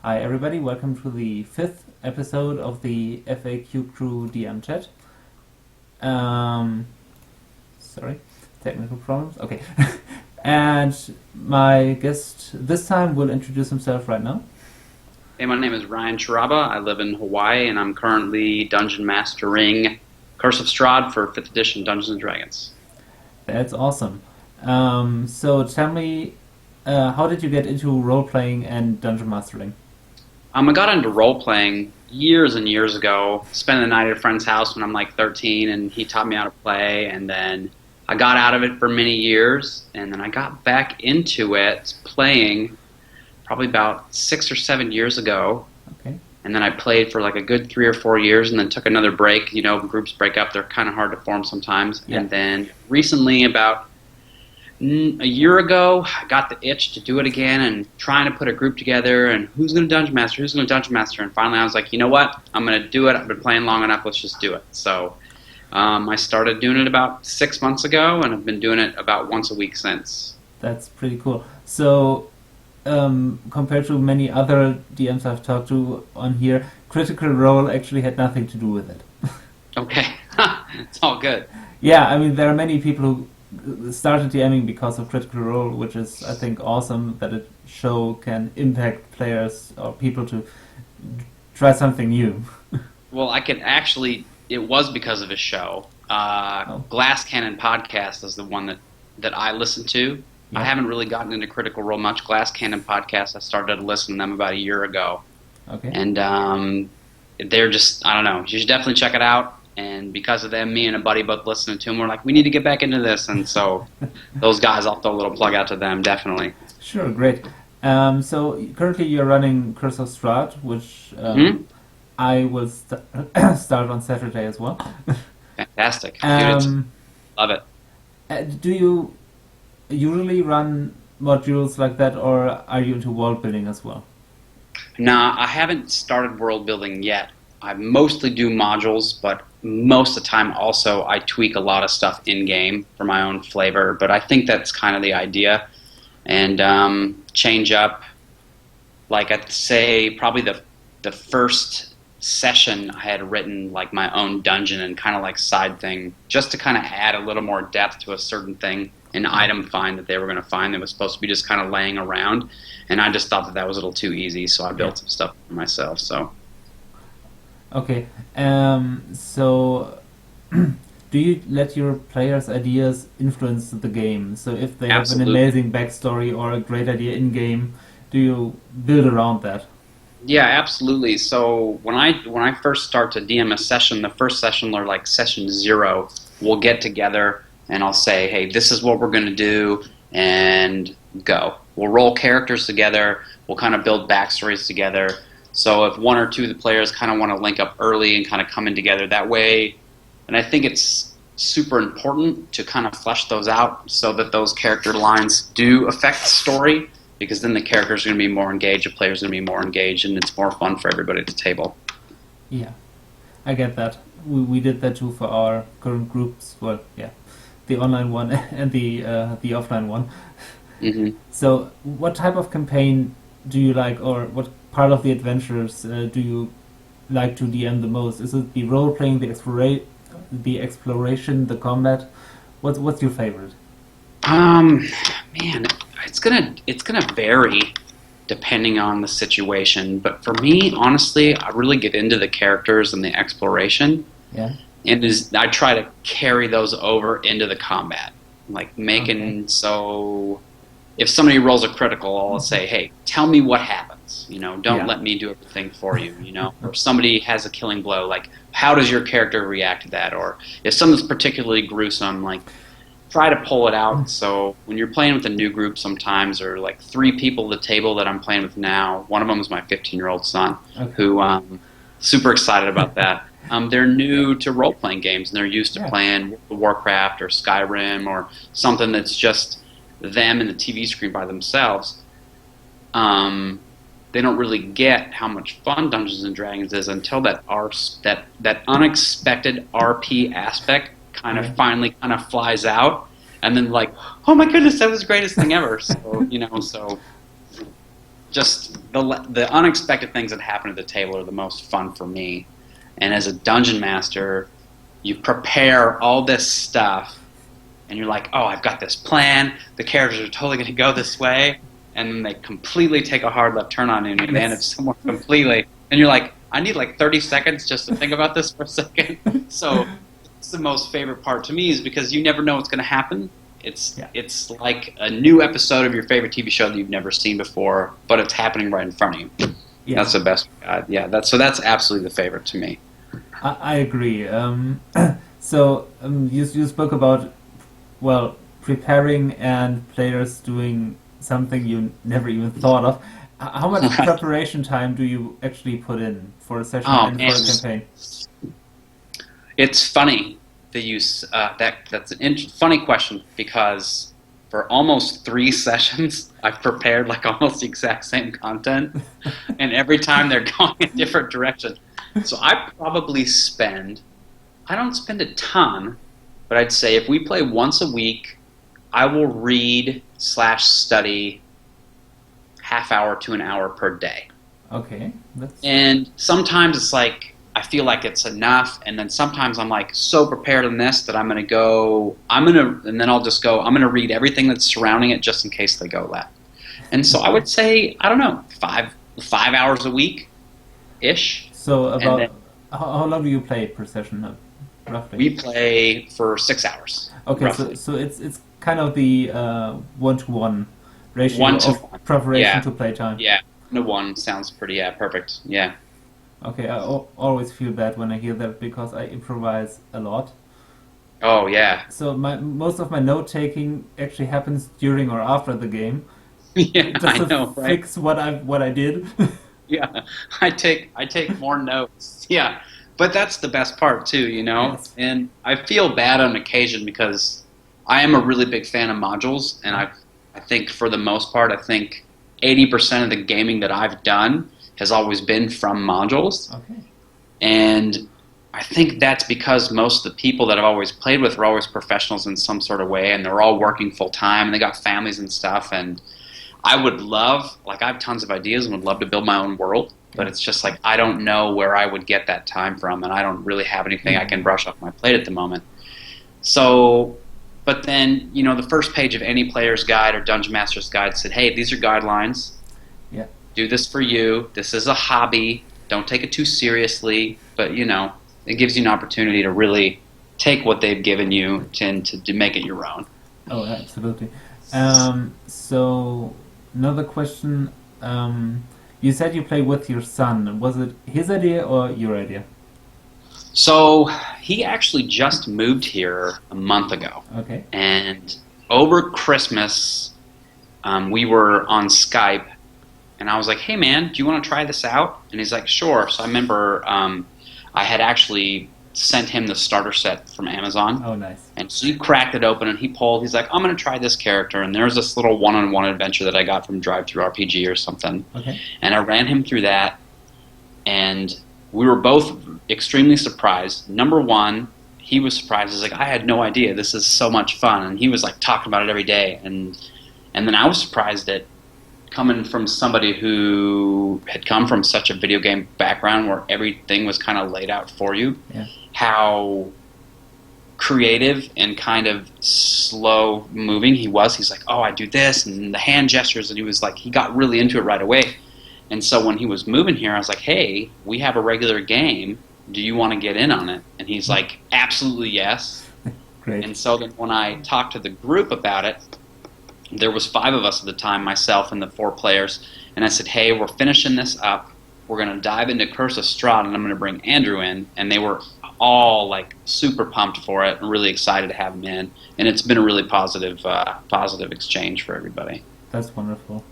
Hi everybody, welcome to the fifth episode of the FAQCrew DM chat. Um, sorry, technical problems. Okay. And my guest this time will introduce himself right now. Hey, my name is Ryan Charaba. I live in Hawaii, and I'm currently dungeon mastering Curse of Strahd for 5th edition Dungeons & Dragons. That's awesome. So tell me, how did you get into role-playing and dungeon mastering? I got into role-playing years and years ago. Spent the night at a friend's house when I'm like 13, and he taught me how to play, and then I got out of it for many years, and then I got back into it playing probably about 6 or 7 years ago. Okay. And then I played for like a good 3 or 4 years and then took another break. You know, groups break up. They're kind of hard to form sometimes. Yeah. And then recently, about a year ago, I got the itch to do it again and trying to put a group together and who's going to Dungeon Master, who's going to Dungeon Master. And finally I was like, you know what? I'm going to do it. I've been playing long enough. Let's just do it. So I started doing it about 6 months ago and I've been doing it about once a week since. That's pretty cool. So, compared to many other DMs I've talked to on here, Critical Role actually had nothing to do with it. Okay. It's all good. Yeah, I mean, there are many people who started DMing because of Critical Role, which is, I think, awesome that a show can impact players or people to try something new. Well, I could actually, it was because of his show. Glass Cannon Podcast is the one that I listen to. Yeah. I haven't really gotten into Critical Role much. Glass Cannon Podcast, I started to listen to them about a year ago. Okay. And they're just, I don't know, you should definitely check it out. And because of them, me and a buddy both listening to them, we're like, we need to get back into this. And so those guys, I'll throw a little plug out to them, definitely. Sure, great. So currently you're running Curse of Strahd, which I will start on Saturday as well. Fantastic. Dude, love it. Do you usually run modules like that, or are you into world building as well? Nah, I haven't started world building yet. I mostly do modules, but most of the time also I tweak a lot of stuff in-game for my own flavor. But I think that's kind of the idea. And change up, like I'd say probably the first session I had written like my own dungeon and kind of like side thing, just to kind of add a little more depth to a certain thing, an item find that they were going to find that was supposed to be just kind of laying around. And I just thought that was a little too easy, so I built some stuff for myself. So. Okay, so do you let your players' ideas influence the game? So if they have an amazing backstory or a great idea in-game, do you build around that? Yeah, absolutely. So when I first start to DM a session, the first session or like session 0, we'll get together and I'll say, hey, this is what we're going to do, and go. We'll roll characters together, we'll kind of build backstories together. So if one or two of the players kind of want to link up early and kind of come in together that way, and I think it's super important to kind of flesh those out so that those character lines do affect the story, because then the characters are going to be more engaged, the players are going to be more engaged, and it's more fun for everybody at the table. Yeah, I get that. We did that too for our current groups. Well, yeah, the online one and the offline one. Mm-hmm. So what type of campaign do you like, or what part of the adventures do you like to DM the most? Is it the role-playing, the exploration, the combat? What's your favorite? Man, it's gonna vary depending on the situation. But for me, honestly, I really get into the characters and the exploration. Yeah. And I try to carry those over into the combat, like making so. If somebody rolls a critical, I'll say, hey, tell me what happens. You know, don't let me do everything for you, you know. Or if somebody has a killing blow, like, how does your character react to that? Or if something's particularly gruesome, like, try to pull it out. So when you're playing with a new group sometimes, or like 3 people at the table that I'm playing with now, one of them is my 15-year-old son, who super excited about that. They're new to role-playing games, and they're used to playing Warcraft or Skyrim or something that's just them and the TV screen by themselves. They don't really get how much fun Dungeons and Dragons is until that unexpected RP aspect kind of finally kind of flies out, and then like, oh my goodness, that was the greatest thing ever. So just the unexpected things that happen at the table are the most fun for me. And as a dungeon master, you prepare all this stuff, and you're like, oh, I've got this plan. The characters are totally going to go this way, and then they completely take a hard left turn on you, and they end up somewhere completely. And you're like, I need like 30 seconds just to think about this for a second. So it's the most favorite part to me, is because you never know what's going to happen. It's like a new episode of your favorite TV show that you've never seen before, but it's happening right in front of you. Yeah. That's the best. That's absolutely the favorite to me. I agree. You spoke about, well, preparing and players doing something you never even thought of. How much preparation time do you actually put in for a session and for a campaign? It's funny that that's a funny question, because for almost 3 sessions, I've prepared like almost the exact same content, and every time they're going a different direction. So I probably I don't spend a ton, but I'd say if we play once a week, I will read/study half hour to an hour per day. Okay. And sometimes it's like, I feel like it's enough, and then sometimes I'm like so prepared on this that and then I'll just go, I'm going to read everything that's surrounding it just in case they go left. And so I would say, I don't know, 5 hours a week-ish. So about how long do you play per session, roughly? We play for 6 hours. Okay, so it's kind of the 1-to-1 ratio of preparation to playtime. Yeah, 1-to-1 sounds pretty perfect. Yeah. Okay, I always feel bad when I hear that, because I improvise a lot. Oh yeah. So most of my note taking actually happens during or after the game. Yeah, just I to know, right? Fix what I did. Yeah, I take more notes. Yeah, but that's the best part too, you know. Yes. And I feel bad on occasion, because I am a really big fan of modules, and I think for the most part, I think 80% of the gaming that I've done has always been from modules. Okay. And I think that's because most of the people that I've always played with are always professionals in some sort of way, and they're all working full time, and they got families and stuff. And I would love, like, I have tons of ideas and would love to build my own world, but it's just like I don't know where I would get that time from, and I don't really have anything I can brush off my plate at the moment. So, but then, you know, the first page of any player's guide or dungeon master's guide said, hey, these are guidelines. Yeah. Do this for you. This is a hobby. Don't take it too seriously, but, you know, it gives you an opportunity to really take what they've given you to make it your own. Oh, absolutely. So, another question. You said you play with your son. Was it his idea or your idea? So, he actually just moved here a month ago. Okay. And over Christmas, we were on Skype, and I was like, hey man, do you want to try this out? And he's like, sure. So I remember I had actually sent him the starter set from Amazon. Oh, nice. And so he cracked it open, and he's like, I'm going to try this character. And there's this little one-on-one adventure that I got from Drive-Thru RPG or something. Okay. And I ran him through that, and we were both extremely surprised. Number one, he was surprised. He's like, I had no idea. This is so much fun. And he was like talking about it every day. And then I was surprised that, coming from somebody who had come from such a video game background where everything was kind of laid out for you, how creative and kind of slow moving he was. He's like, oh, I do this, and the hand gestures, and he was like, he got really into it right away. And so when he was moving here, I was like, hey, we have a regular game. Do you want to get in on it? And he's like, absolutely yes. Great. And so then when I talked to the group about it, there was 5 of us at the time, myself and the 4 players, and I said, hey, we're finishing this up. We're going to dive into Curse of Strahd, and I'm going to bring Andrew in. And they were all like super pumped for it and really excited to have him in. And it's been a really positive exchange for everybody. That's wonderful.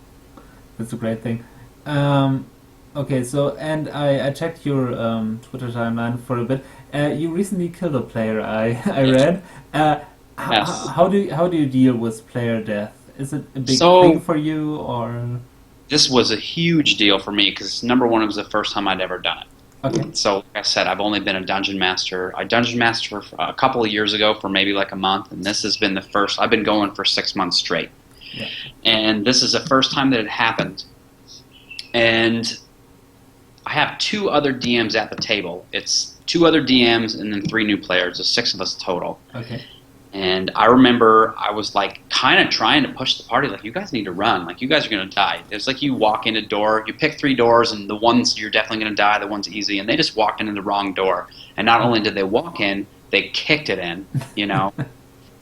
That's a great thing. Okay, so, and I checked your Twitter timeline for a bit. You recently killed a player, I read. Yes. How do you deal with player death? Is it a big thing for you, or? This was a huge deal for me because, number one, it was the first time I'd ever done it. Okay. So, like I said, I've only been a dungeon master. I dungeon mastered for a couple of years ago for maybe like a month, and this has been the first. I've been going for 6 months straight. Yeah. And this is the first time that it happened. and I have 2 other DMs at the table. It's 2 other DMs and then 3 new players. There's 6 of us total. Okay. And I remember I was like kind of trying to push the party, like, you guys need to run, like, you guys are going to die. It's like you walk in a door, you pick 3 doors, and the ones you're definitely going to die, the one's easy, and they just walked into the wrong door. And not only did they walk in, they kicked it in, you know.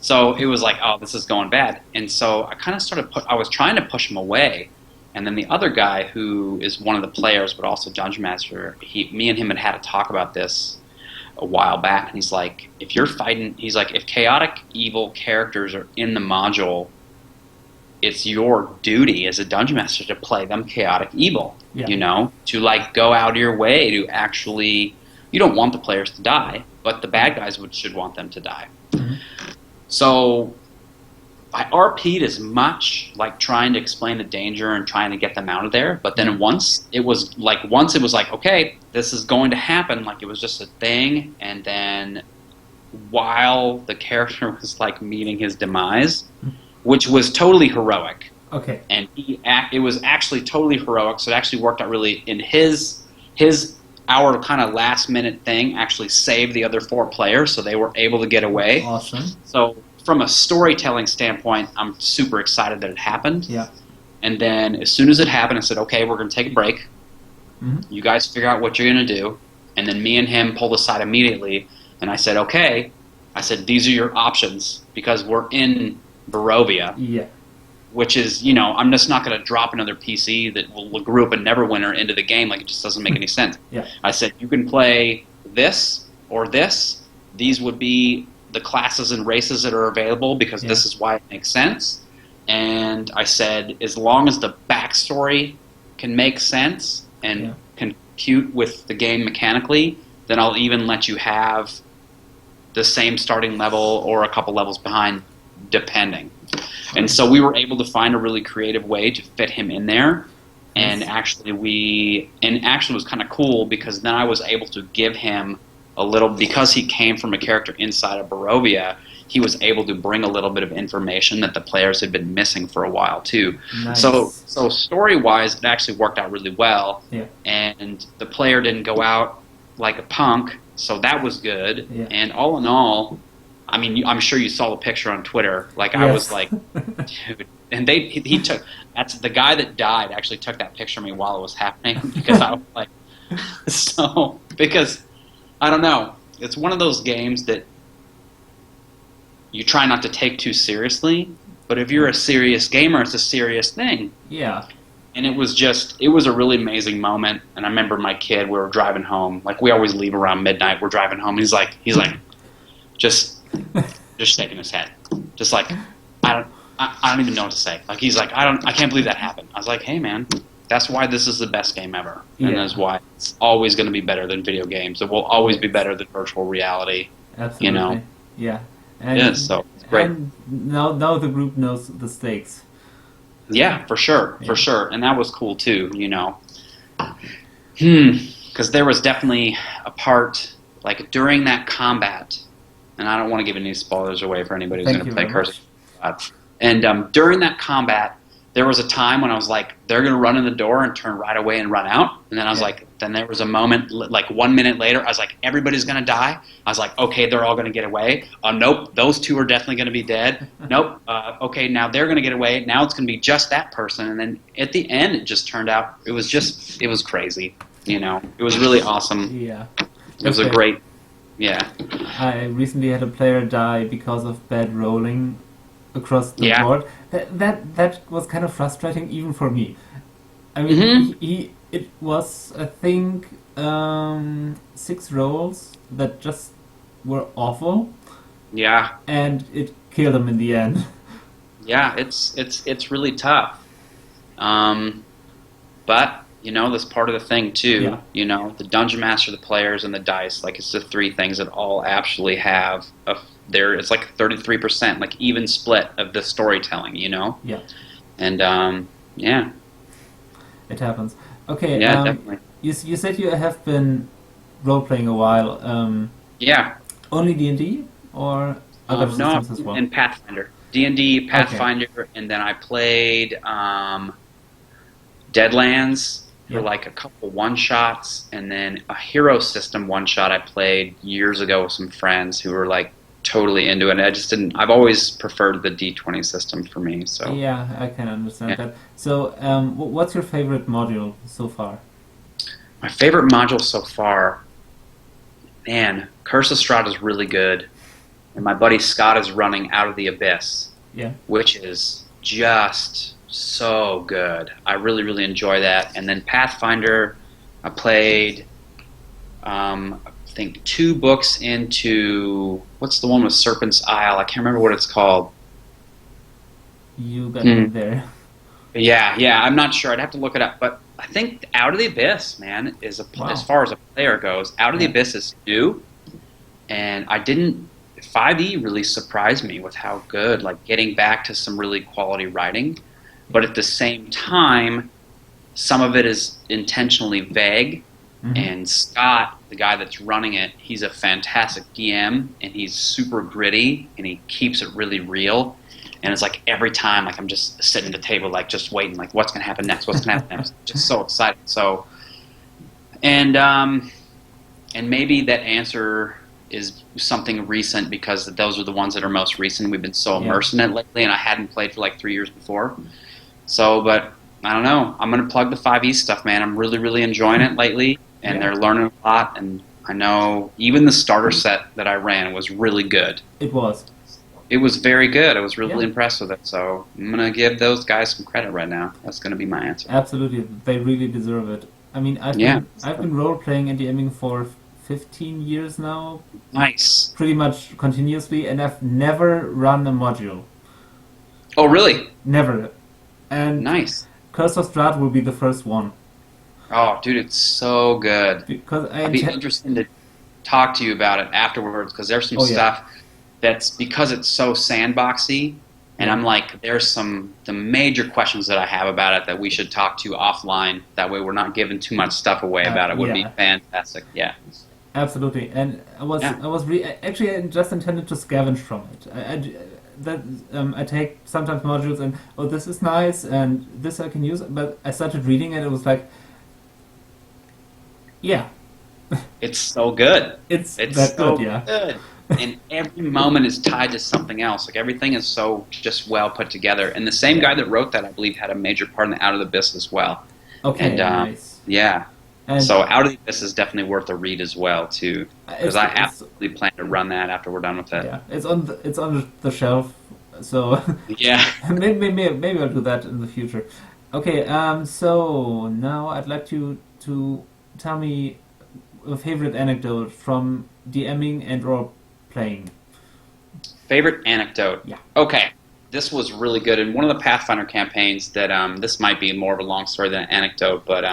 So it was like, oh, this is going bad. And so I kind of I was trying to push him away. And then the other guy, who is one of the players but also Dungeon Master, me and him had a talk about this a while back, and he's like, if you're fighting, he's like, if chaotic evil characters are in the module, it's your duty as a Dungeon Master to play them chaotic evil, you know, to like go out of your way to actually, you don't want the players to die, but the bad guys should want them to die. Mm-hmm. So I RP'd as much, like trying to explain the danger and trying to get them out of there. But then once it was like, okay, this is going to happen. Like, it was just a thing. And then while the character was like meeting his demise, which was totally heroic. Okay. And it was actually totally heroic. So it actually worked out really in his our kind of last minute thing actually saved the other 4 players. So they were able to get away. Awesome. So from a storytelling standpoint, I'm super excited that it happened. Yeah. And then as soon as it happened, I said, okay, we're going to take a break. Mm-hmm. You guys figure out what you're going to do. And then me and him pulled aside immediately. And I said, okay. I said, these are your options because we're in Barovia. Yeah. Which is, you know, I'm just not going to drop another PC that will group a Neverwinter into the game. Like, it just doesn't make any sense. Yeah. I said, you can play this or this. These would be the classes and races that are available because this is why it makes sense. And I said, as long as the backstory can make sense and compute with the game mechanically, then I'll even let you have the same starting level or a couple levels behind, depending. And so we were able to find a really creative way to fit him in there. And actually it was kind of cool because then I was able to give him a little, because he came from a character inside of Barovia, he was able to bring a little bit of information that the players had been missing for a while too. Nice. So story-wise, it actually worked out really well. Yeah. And the player didn't go out like a punk, so that was good. Yeah. And all in all, I mean, I'm sure you saw the picture on Twitter. Like, I was like, dude. And he took, that's the guy that died actually took that picture of me while it was happening because I was like, so, because, I don't know, it's one of those games that you try not to take too seriously, but if you're a serious gamer, it's a serious thing. Yeah. And it was a really amazing moment. And I remember my kid, we were driving home, like we always leave around midnight, we're driving home, he's like, just shaking his head. Just like, I don't even know what to say. Like, he's like, I can't believe that happened. I was like, hey man, that's why this is the best game ever. And that's why it's always going to be better than video games. It will always be better than virtual reality. Absolutely. You know? Yeah. So it's great. And now the group knows the stakes. Yeah, for sure. For sure. And that was cool too, you know. Because there was definitely a part, like during that combat, and I don't want to give any spoilers away for anybody who's going to play Curse. And during that combat, there was a time when I was like, they're going to run in the door and turn right away and run out. And then I was like, then there was a moment, like 1 minute later, I was like, everybody's going to die. I was like, okay, they're all going to get away. Nope, those 2 are definitely going to be dead. Nope, okay, now they're going to get away. Now it's going to be just that person. And then at the end, it just turned out, it was crazy. You know, it was really awesome. Yeah. It was a great, I recently had a player die because of bad rolling across the board. That was kind of frustrating even for me. I mean, it was, I think, 6 rolls that just were awful. Yeah. And it killed him in the end. Yeah, it's really tough. But you know, that's part of the thing too. Yeah. You know, the Dungeon Master, the players, and the dice. Like, it's the 3 things that all actually have it's like 33%, like even split of the storytelling. You know. Yeah. And it happens. Okay. Yeah, definitely. You said you have been role playing a while. Yeah. Only D&D or other systems as well? And Pathfinder, D&D, Pathfinder, and then I played Deadlands. for like a couple one-shots, and then a hero system one-shot I played years ago with some friends who were like totally into it. I've always preferred the D20 system for me. So yeah, I can understand that. So, what's your favorite module so far? My favorite module so far, man, Curse of Strahd is really good, and my buddy Scott is running Out of the Abyss, which is just so good. I really, really enjoy that. And then Pathfinder, I played, I think 2 books into, what's the one with Serpent's Isle? I can't remember what it's called. You got it there. Yeah, I'm not sure. I'd have to look it up. But I think Out of the Abyss, man, is as far as a player goes, Out of the Abyss is new. And 5e really surprised me with how good, like getting back to some really quality writing. But at the same time, some of it is intentionally vague. And Scott, the guy that's running it, he's a fantastic DM, and he's super gritty, and he keeps it really real. And it's like every time, like I'm just sitting at the table, like just waiting, like what's going to happen next? What's going to happen next? Just so excited. So, and maybe that answer is something recent because those are the ones that are most recent. We've been so immersed in it lately, and I hadn't played for like 3 years before. So, but I don't know. I'm going to plug the 5e stuff, man. I'm really, really enjoying it lately, and they're learning a lot. And I know even the starter set that I ran was really good. It was. It was very good. I was really impressed with it. So I'm going to give those guys some credit right now. That's going to be my answer. Absolutely. They really deserve it. I mean, I've been role-playing and DMing for 15 years now. Nice. Pretty much continuously, and I've never run a module. Oh, really? Never. And nice. Curse of Strahd will be the first one. Oh, dude, it's so good. Because I'd be interested to talk to you about it afterwards, because there's some stuff that's, because it's so sandboxy, and I'm like, there's the major questions that I have about it that we should talk to offline. That way we're not giving too much stuff away about it. Would be fantastic. Yeah. Absolutely. And actually I just intended to scavenge from it. I take sometimes modules and this is nice and this I can use, but I started reading it. It was like, it's so good. It's that so good. And every moment is tied to something else. Like everything is so just well put together. And the same guy that wrote that, I believe, had a major part in the Out of the Abyss as well. Okay, and, nice. Yeah. And so Out of the Abyss is definitely worth a read as well too, because I absolutely plan to run that after we're done with it. Yeah, it's on the shelf, so maybe I'll do that in the future. Okay, so now I'd like you to tell me a favorite anecdote from DMing and role playing. Favorite anecdote? Yeah. Okay, this was really good in one of the Pathfinder campaigns. That this might be more of a long story than an anecdote, but.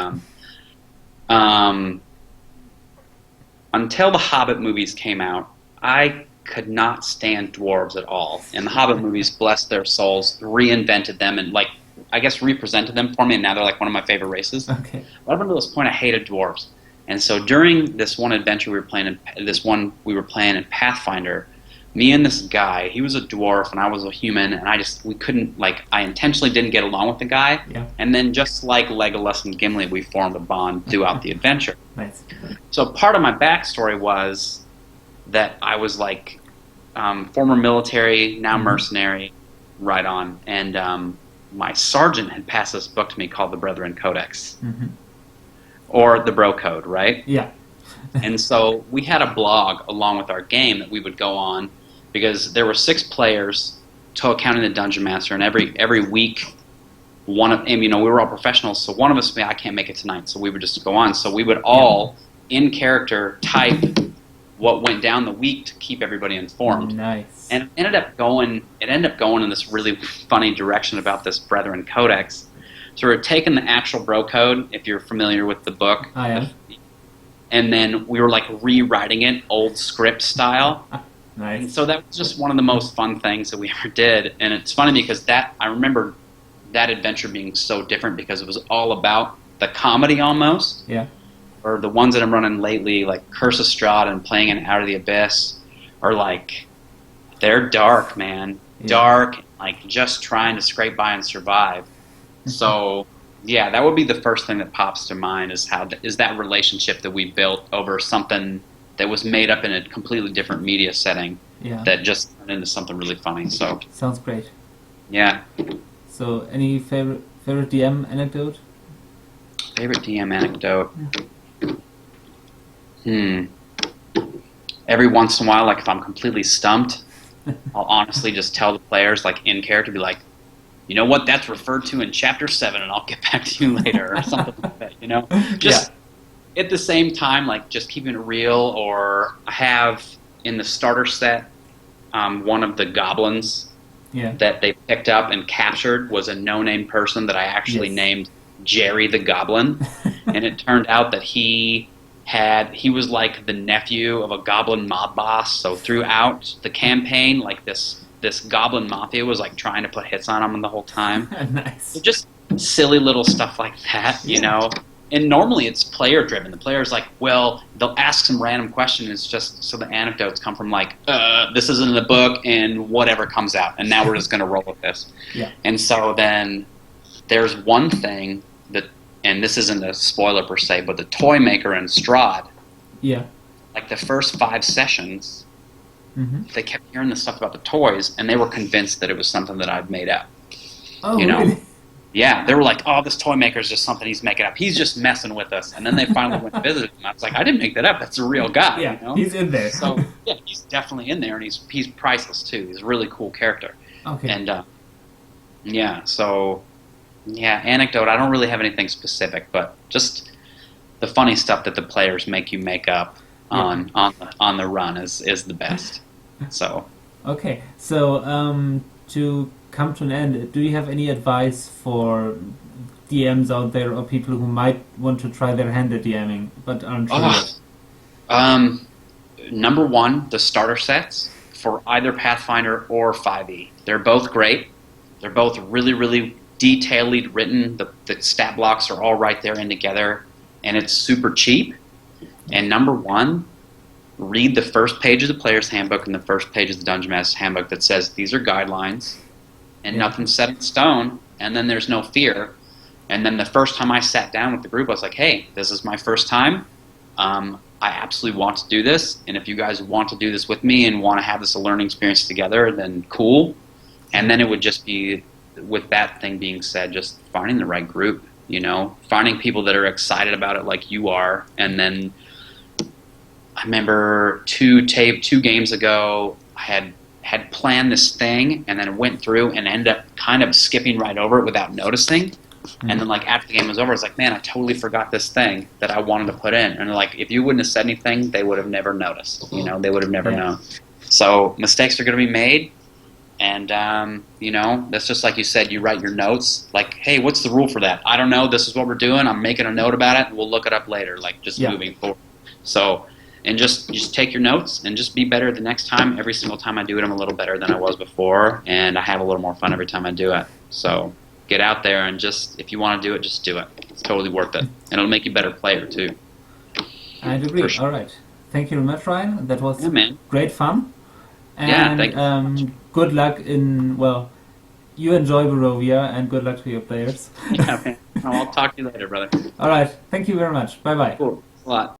Until the Hobbit movies came out, I could not stand dwarves at all. And the Hobbit movies, bless their souls, reinvented them and, like, I guess represented them for me, and now they're like one of my favorite races. Okay. But up until this point, I hated dwarves. And so during this one adventure we were playing in Pathfinder, me and this guy, he was a dwarf and I was a human, and we couldn't, like, I intentionally didn't get along with the guy. Yeah. And then just like Legolas and Gimli, we formed a bond throughout the adventure. Nice. So part of my backstory was that I was like former military, now mercenary, right on. And my sergeant had passed this book to me called the Brethren Codex. Or the Bro Code, right? Yeah. And so we had a blog along with our game that we would go on, because there were 6 players, counting the Dungeon Master, and every week, we were all professionals, so one of us, I can't make it tonight, so we would just go on. So we would all, in character, type what went down the week to keep everybody informed. Nice. And it ended up going in this really funny direction about this Brethren Codex. So we're taking the actual Bro Code, if you're familiar with the book. I am. And then we were like rewriting it old script style. Nice. And so that was just one of the most fun things that we ever did. And it's funny because I remember that adventure being so different because it was all about the comedy almost. Yeah. Or the ones that I'm running lately, like Curse of Strahd and playing in Out of the Abyss, are like, they're dark, man. Yeah. Dark, like just trying to scrape by and survive. So Yeah, that would be the first thing that pops to mind is that relationship that we built over something that was made up in a completely different media setting Yeah. that just turned into something really funny. So Sounds great. yeah. So, any favorite DM anecdote? Favorite DM anecdote? Every once in a while, like if I'm completely stumped, I'll honestly just tell the players, like in character, be like, you know what, that's referred to in chapter 7, and I'll get back to you later, or something like that, you know? Just at the same time, like just keeping it real. Or I have in the starter set, one of the goblins that they picked up and captured was a no-name person that I actually named Jerry the Goblin. And it turned out that he was like the nephew of a goblin mob boss. So throughout the campaign, like this goblin mafia was like trying to put hits on him the whole time. Nice. So just silly little stuff like that, you know. And normally it's player driven. The player's like, well, they'll ask some random question. It's just so the anecdotes come from like, this isn't in the book, and whatever comes out, and now we're just going to roll with this. Yeah. And so then there's one thing that, and this isn't a spoiler per se, but the toy maker in Strahd, like the first 5 sessions, they kept hearing the stuff about the toys, and they were convinced that it was something that I'd made up. Oh, you know? Really? Yeah, they were like, oh, this toy maker's just something he's making up. He's just messing with us. And then they finally went to visit him. I was like, I didn't make that up. That's a real guy. Yeah, you know? he's in there. So, yeah, he's definitely in there, and he's priceless, too. He's a really cool character. Okay. And, anecdote, I don't really have anything specific, but just the funny stuff that the players make you make up on the run is the best. So. Okay, so to come to an end, do you have any advice for DMs out there or people who might want to try their hand at DMing but aren't sure yet? Number one, the starter sets for either Pathfinder or 5e. They're both great. They're both really, really detailedly written. The stat blocks are all right there and together, and it's super cheap. And number one, read the first page of the Player's Handbook and the first page of the Dungeon Master's Handbook that says these are guidelines, and nothing's set in stone, and then there's no fear. And then the first time I sat down with the group, I was like, hey, this is my first time. I absolutely want to do this, and if you guys want to do this with me and want to have this a learning experience together, then cool. And then it would just be, with that thing being said, just finding the right group, you know, finding people that are excited about it like you are. And then I remember two games ago, I had planned this thing and then went through and ended up kind of skipping right over it without noticing. And then, like, after the game was over, I was like, man, I totally forgot this thing that I wanted to put in. And, like, if you wouldn't have said anything, they would have never noticed. You know, they would have never known. So mistakes are going to be made. And, you know, that's just like you said, you write your notes. Like, hey, what's the rule for that? I don't know. This is what we're doing. I'm making a note about it, and we'll look it up later, like, just moving forward. So, and just take your notes and just be better the next time. Every single time I do it, I'm a little better than I was before. And I have a little more fun every time I do it. So get out there and just, if you want to do it, just do it. It's totally worth it. And it'll make you a better player, too. I agree. Sure. All right. Thank you very much, Ryan. That was great fun. And thank you. Good luck in, well, you enjoy Barovia, and good luck to your players. Yeah, man. I'll talk to you later, brother. All right. Thank you very much. Bye-bye. Cool. A lot.